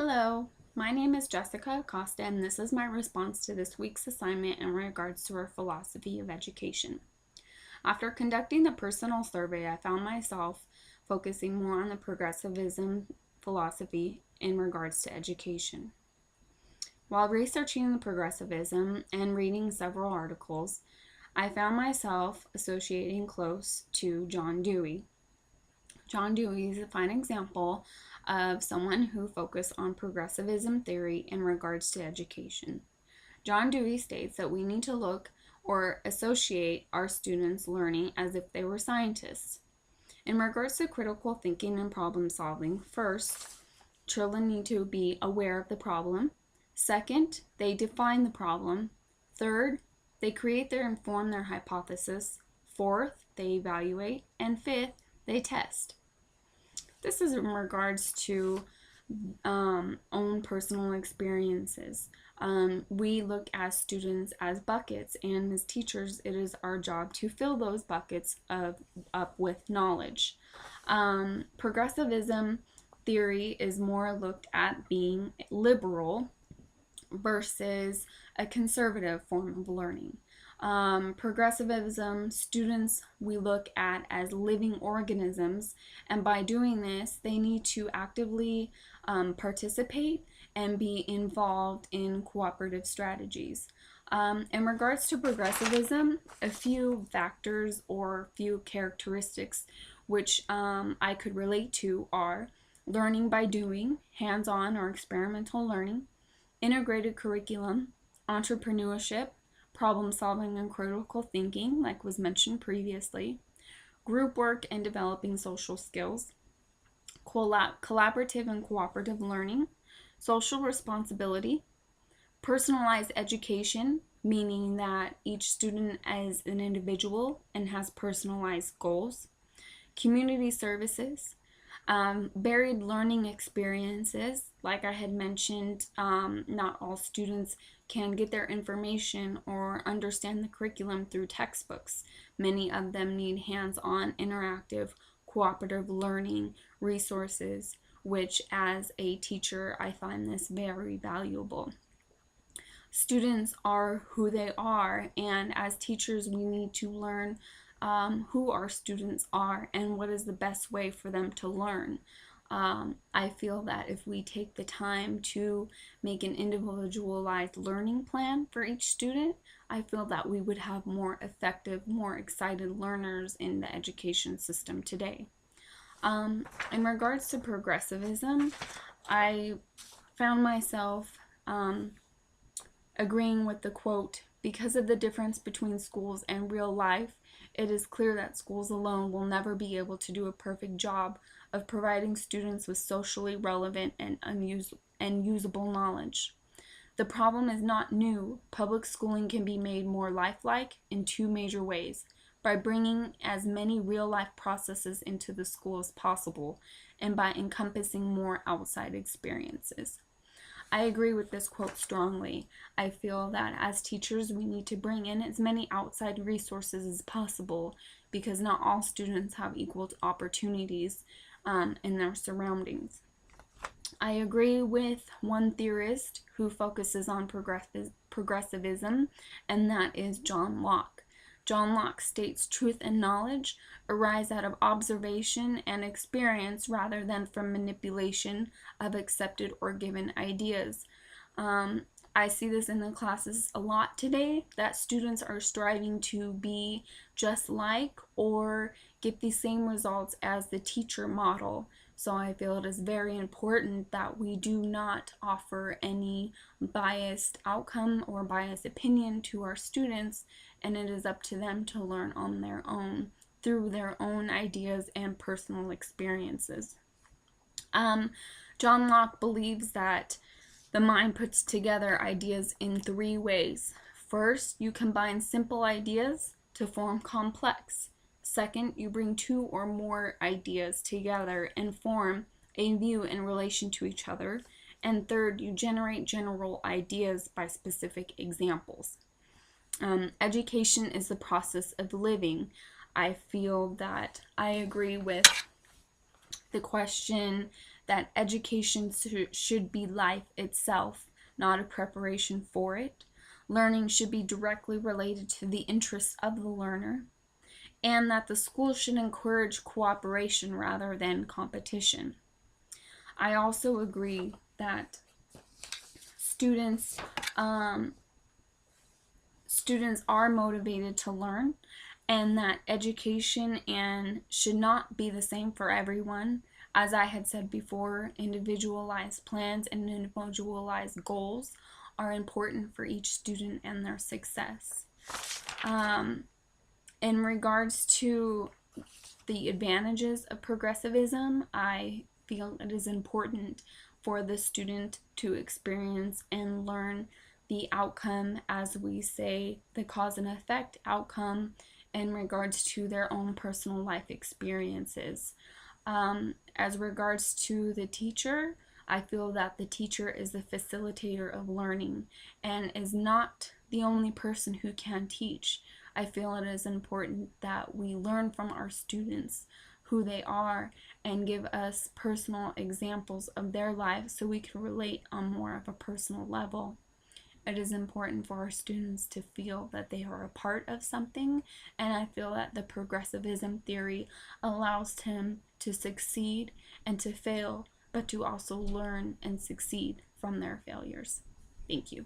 Hello, my name is Jessica Acosta, and this is my response to this week's assignment in regards to our philosophy of education. After conducting the personal survey, I found myself focusing more on the progressivism philosophy in regards to education. While researching the progressivism and reading several articles, I found myself associating close to John Dewey. John Dewey is a fine example of someone who focused on progressivism theory in regards to education. John Dewey states that we need to look or associate our students' learning as if they were scientists. In regards to critical thinking and problem solving, first, children need to be aware of the problem. Second, they define the problem. Third, they create or inform their hypothesis. Fourth, they evaluate. And fifth, they test. This is in regards to own personal experiences. We look as students as buckets, and as teachers, it is our job to fill those buckets up with knowledge. Progressivism theory is more looked at being liberal versus a conservative form of learning. Progressivism students we look at as living organisms, and by doing this, they need to actively participate and be involved in cooperative strategies. In regards to progressivism, a few factors or few characteristics which I could relate to are learning by doing, hands-on or experimental learning, integrated curriculum, entrepreneurship, problem solving and critical thinking, like was mentioned previously, group work and developing social skills, collaborative and cooperative learning, social responsibility, personalized education, meaning that each student is an individual and has personalized goals, community services, varied learning experiences. Like I had mentioned, not all students can get their information or understand the curriculum through textbooks. Many of them need hands-on, interactive, cooperative learning resources, which as a teacher, I find this very valuable. Students are who they are, and as teachers, we need to learn who our students are and what is the best way for them to learn. I feel that if we take the time to make an individualized learning plan for each student, I feel that we would have more effective, more excited learners in the education system today. In regards to progressivism, I found myself agreeing with the quote, "Because of the difference between schools and real life, it is clear that schools alone will never be able to do a perfect job of providing students with socially relevant and usable knowledge. The problem is not new. Public schooling can be made more lifelike in two major ways: by bringing as many real-life processes into the school as possible, and by encompassing more outside experiences." I agree with this quote strongly. I feel that as teachers, we need to bring in as many outside resources as possible because not all students have equal opportunities in their surroundings. I agree with one theorist who focuses on progressivism, and that is John Locke. John Locke states truth and knowledge arise out of observation and experience rather than from manipulation of accepted or given ideas. I see this in the classes a lot today, that students are striving to be just like or get the same results as the teacher model. So I feel it is very important that we do not offer any biased outcome or biased opinion to our students, and it is up to them to learn on their own through their own ideas and personal experiences. John Locke believes that the mind puts together ideas in three ways. First, you combine simple ideas to form complex. Second, you bring two or more ideas together and form a view in relation to each other. And third, you generate general ideas by specific examples. Education is the process of living. I feel that I agree with the question that education should be life itself, not a preparation for it. Learning should be directly related to the interests of the learner, and that the school should encourage cooperation rather than competition. I also agree that students um, students are motivated to learn, and that education and should not be the same for everyone. As I had said before, individualized plans and individualized goals are important for each student and their success. In regards to the advantages of progressivism, I feel it is important for the student to experience and learn the outcome, as we say, the cause and effect outcome in regards to their own personal life experiences. As regards to the teacher, I feel that the teacher is the facilitator of learning and is not the only person who can teach. I feel it is important that we learn from our students who they are and give us personal examples of their lives so we can relate on more of a personal level. It is important for our students to feel that they are a part of something, and I feel that the progressivism theory allows them to succeed and to fail, but to also learn and succeed from their failures. Thank you.